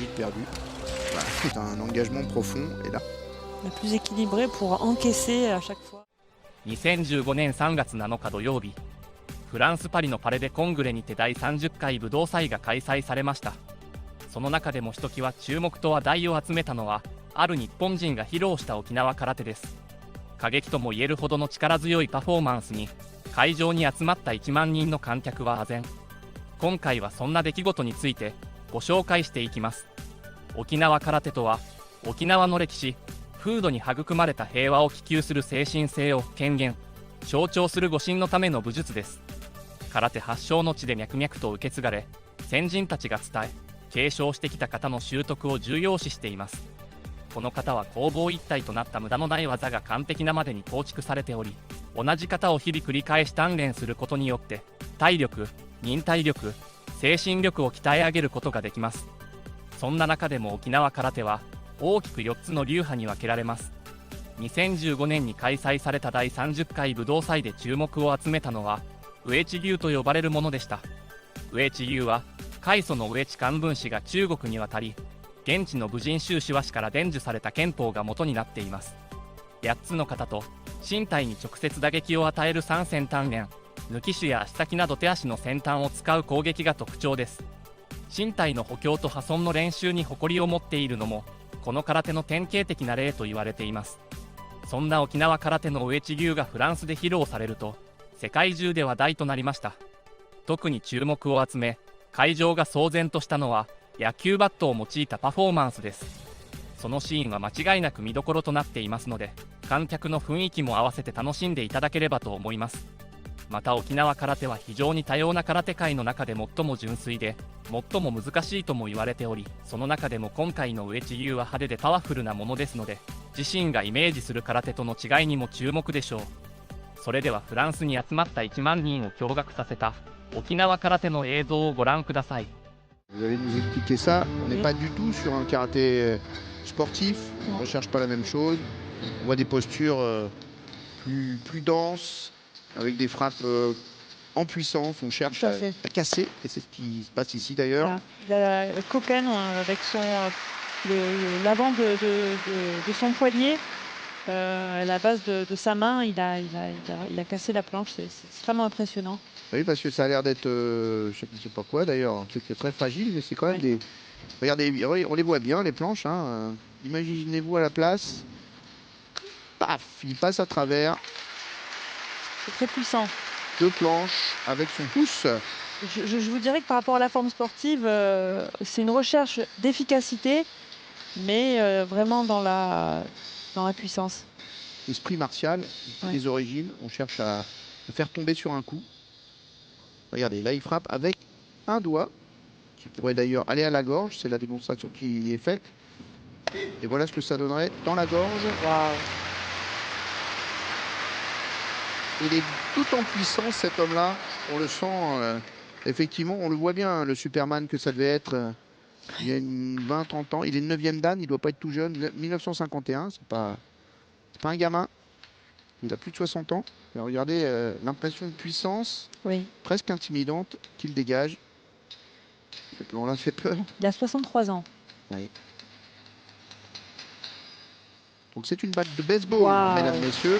vite perdu. Voilà, c'est un engagement profond et là. La plus équilibrée pour encaisser à chaque fois. 2015年3月7日土曜日、フランス・パリのパレデ・コングレにて第30回武道祭が開催されました。その中でもひときわ注目と話題を集めたのは、ある日本人が披露した沖縄空手です。過激とも言えるほどの力強いパフォーマンスに、会場に集まった1万人の観客は唖然。今回はそんな出来事についてご紹介していきます。沖縄空手とは、沖縄の歴史、風土に育まれた平和を希求する精神性を権限、象徴する護身のための武術です。空手発祥の地で脈々と受け継がれ、先人たちが伝え、継承してきた方の習得を重要視しています。この方は攻防一体となった無駄のない技が完璧なまでに構築されており、同じ型を日々繰り返し鍛錬することによって、体力、忍耐力、精神力を鍛え上げることができます。そんな中でも沖縄空手は、大きく4つの流派に分けられます。2015年に開催された第30回武道祭で注目を集めたのは、上地流と呼ばれるものでした。上地流は、開祖の上地漢文氏が中国に渡り、現地の武人宗志和氏から伝授された憲法が元になっています。8つの型と、身体に直接打撃を与える三先鍛錬、抜き手や足先など手足の先端を使う攻撃が特徴です。身体の補強と破損の練習に誇りを持っているのも、この空手の典型的な例と言われています。そんな沖縄空手の上地流がフランスで披露されると、世界中で話題となりました。特に注目を集め、会場が騒然としたのは、野球バットを用いたパフォーマンスです。そのシーンは間違いなく見どころとなっていますので、観客の雰囲気も合わせて楽しんでいただければと思います。また沖縄空手は非常に多様な空手界の中で最も純粋で、最も難しいとも言われており、その中でも今回の上地流は派手でパワフルなものですので、自身がイメージする空手との違いにも注目でしょう。それではフランスに集まった1万人を驚愕させた沖縄空手の映像をご覧ください。Vous allez nous expliquer ça. On n'est pas du tout sur un karaté sportif. On ne recherche pas la même chose. On voit des postures plus denses, avec des frappes en puissance. On cherche à casser. Et c'est ce qui se passe ici d'ailleurs. Voilà. Il a Koken avec l'avant de son poignet. À la base de sa main, il a cassé la planche. C'est extrêmement impressionnant. Oui, parce que ça a l'air d'être, je ne sais pas quoi d'ailleurs, c'est très fragile, mais c'est quand même des... Regardez, on les voit bien, les planches. Hein. Imaginez-vous à la place. Paf, il passe à travers. C'est très puissant. 2 planches avec son pouce. Je vous dirais que par rapport à la forme sportive, c'est une recherche d'efficacité, mais vraiment dans la puissance. L'esprit martial, les origines, on cherche à le faire tomber sur un coup. Regardez, là il frappe avec un doigt, qui pourrait d'ailleurs aller à la gorge, c'est la démonstration qui est faite. Et voilà ce que ça donnerait dans la gorge. Waouh. Il est tout en puissance cet homme-là, on le sent, effectivement, on le voit bien, le Superman que ça devait être il y a 20-30 ans. Il est 9e dan, il ne doit pas être tout jeune, 1951, c'est pas un gamin. Il a plus de 60 ans. Alors regardez l'impression de puissance, presque intimidante, qu'il dégage. On l'a fait peur. Il a 63 ans. Oui. Donc c'est une batte de baseball, mesdames, messieurs.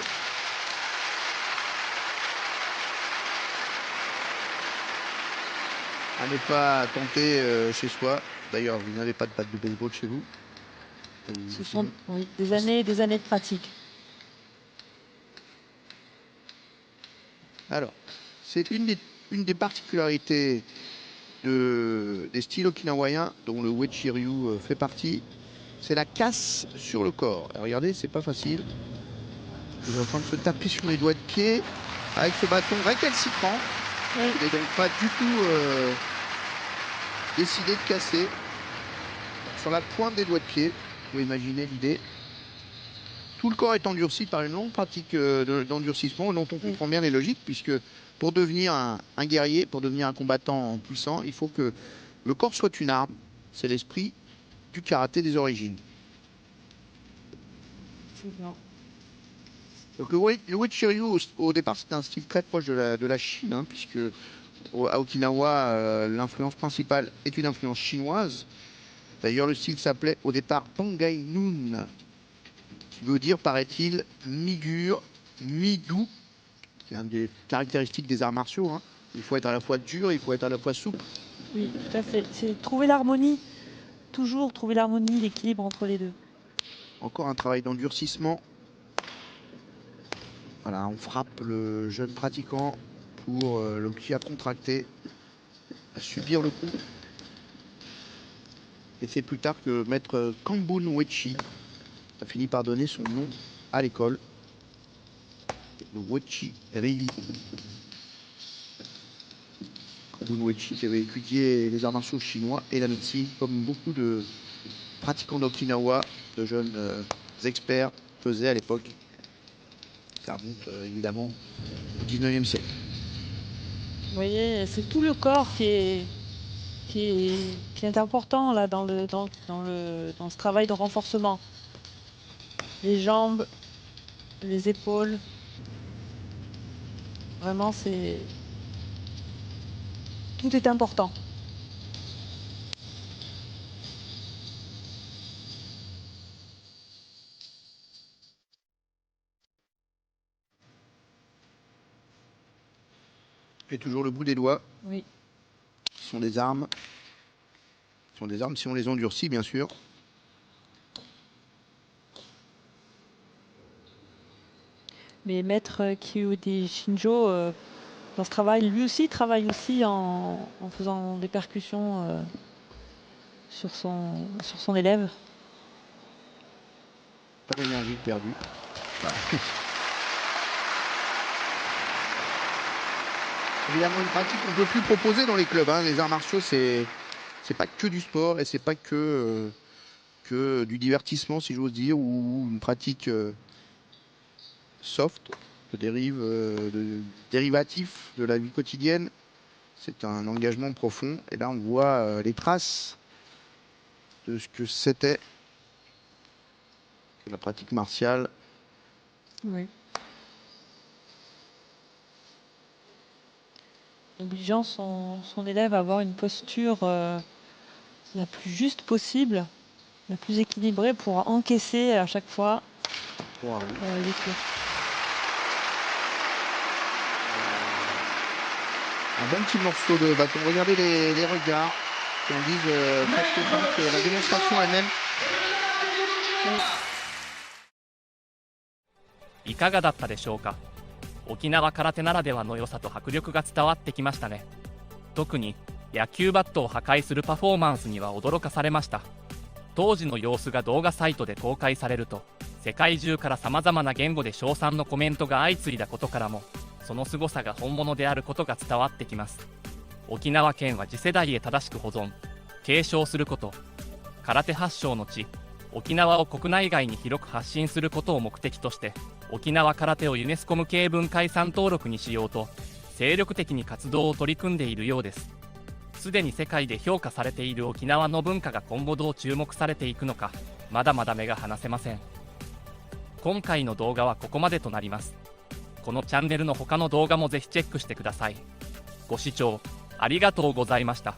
À ne pas tenter chez soi. D'ailleurs, vous n'avez pas de batte de baseball chez vous. Ce sont des années et des années de pratique. Alors, c'est une des particularités des styles okinawaïens dont le Uechi-ryu fait partie, c'est la casse sur le corps. Alors, regardez, c'est pas facile. Il est en train de se taper sur les doigts de pied avec ce bâton récalcitrant. Il n'est donc pas du tout décidé de casser. Sur la pointe des doigts de pied, vous pouvez imaginer l'idée. Tout le corps est endurci par une longue pratique d'endurcissement dont on comprend bien les logiques, puisque pour devenir un guerrier, pour devenir un combattant puissant, il faut que le corps soit une arme. C'est l'esprit du karaté des origines. Donc le Uechi-ryu, au départ, c'était un style très proche de la Chine, hein, puisque à Okinawa, l'influence principale est une influence chinoise. D'ailleurs, le style s'appelait au départ Tongai Nun, qui veut dire, paraît-il, mi-dur, mi-doux. C'est une des caractéristiques des arts martiaux, hein. Il faut être à la fois dur, il faut être à la fois souple. Oui, tout à fait. C'est trouver l'harmonie, toujours trouver l'harmonie, l'équilibre entre les deux. Encore un travail d'endurcissement. Voilà, on frappe le jeune pratiquant pour le qui a contracté, à subir le coup. Et c'est plus tard que maître Kambun Wechi a fini par donner son nom à l'école. Le Wechi Rei. Kambun Wechi qui avait étudié les arts martiaux chinois et la médecine, comme beaucoup de pratiquants d'Okinawa, de jeunes experts faisaient à l'époque. Ça remonte évidemment au 19e siècle. Vous voyez, c'est tout le corps qui est important là dans ce travail de renforcement. Les jambes, les épaules. Vraiment, tout est important. Et toujours le bout des doigts. Oui. Ce sont des armes. Ce sont des armes si on les endurcit, bien sûr. Mais maître Kyude Shinjo, dans ce travail, lui aussi travaille aussi en faisant des percussions sur son élève. Pas d'énergie perdue. Évidemment, une pratique qu'on ne peut plus proposer dans les clubs, hein. Les arts martiaux, c'est pas que du sport et c'est pas que du divertissement, si j'ose dire, ou une pratique soft, dérivatif de la vie quotidienne. C'est un engagement profond. Et là, on voit les traces de ce que c'était la pratique martiale. Oui. Obligeant son élève à avoir une posture la plus juste possible, la plus équilibrée pour encaisser à chaque fois Wow. les coups. Un bon petit morceau de bâton. Regardez les regards qui en disent presque tant que la démonstration elle-même. いかがだったでしょうか。沖縄空手ならではの良さと迫力が伝わってきましたね。特に野球バットを破壊するパフォーマンスには驚かされました。当時の様子が動画サイトで公開されると、世界中からさまざまな言語で称賛のコメントが相次いだことからも、その凄さが本物であることが伝わってきます。沖縄県は次世代へ正しく保存、継承すること、空手発祥の地、沖縄を国内外に広く発信することを目的として、沖縄空手をユネスコ無形文化遺産登録にしようと、精力的に活動を取り組んでいるようです。すでに世界で評価されている沖縄の文化が今後どう注目されていくのか、まだまだ目が離せません。今回の動画はここまでとなります。このチャンネルの他の動画もぜひチェックしてください。ご視聴ありがとうございました。